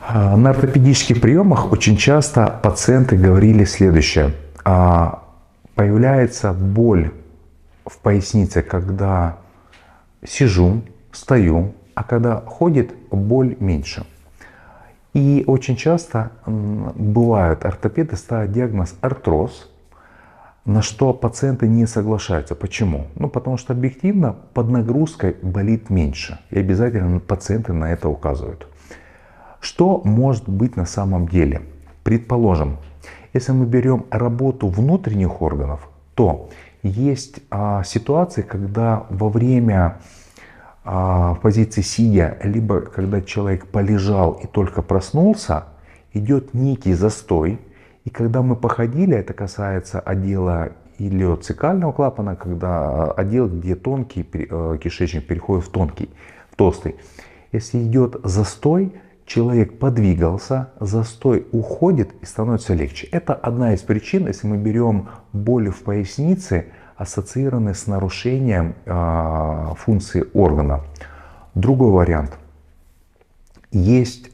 На ортопедических приемах очень часто пациенты говорили следующее. Появляется боль в пояснице, когда сижу, стою, а когда ходит, боль меньше. И очень часто бывает, ортопеды ставят диагноз артроз, на что пациенты не соглашаются. Почему? Потому что объективно под нагрузкой болит меньше. И обязательно пациенты на это указывают. Что может быть на самом деле? Предположим, если мы берем работу внутренних органов, то есть ситуации, когда во время позиции сидя, либо когда человек полежал и только проснулся, идет некий застой. И когда мы походили, это касается отдела илиоцекального клапана, когда отдел, где тонкий кишечник переходит в тонкий, в толстый. Если идет застой, человек подвигался, застой уходит и становится легче. Это одна из причин, если мы берем боли в пояснице, ассоциированные с нарушением функции органа. Другой вариант. Есть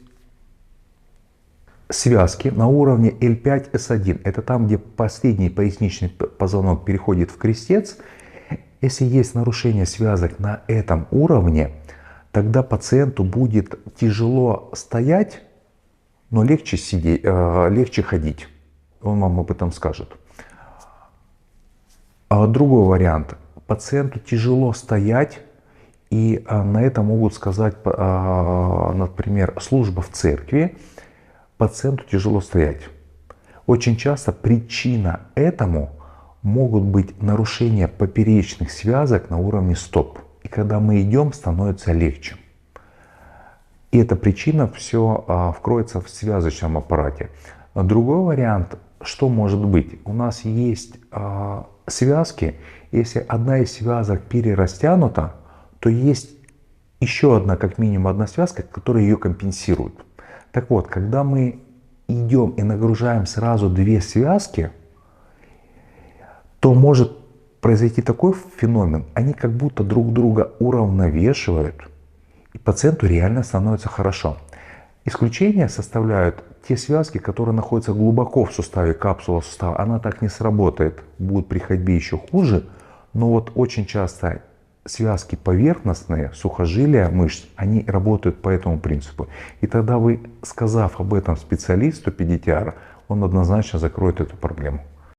связки на уровне L5-S1. Это там, где последний поясничный позвонок переходит в крестец. Если есть нарушение связок на этом уровне, тогда пациенту будет тяжело стоять, но легче сидеть, легче ходить. Он вам об этом скажет. Другой вариант. Пациенту тяжело стоять, и на это могут сказать, например, служба в церкви. Пациенту тяжело стоять. Очень часто причина этому могут быть нарушения поперечных связок на уровне стоп. И когда мы идем, становится легче. И эта причина все вкроется в связочном аппарате. Другой вариант, что может быть? У нас есть связки. Если одна из связок перерастянута, то есть еще одна, как минимум одна связка, которая ее компенсирует. Так вот, когда мы идем и нагружаем сразу две связки, то может произойти такой феномен, они как будто друг друга уравновешивают, и пациенту реально становится хорошо. Исключение составляют те связки, которые находятся глубоко в суставе, капсула сустава. Она так не сработает, будет при ходьбе еще хуже, но вот очень часто связки поверхностные, сухожилия мышц, они работают по этому принципу. И тогда вы, сказав об этом специалисту, педиатру, он однозначно закроет эту проблему.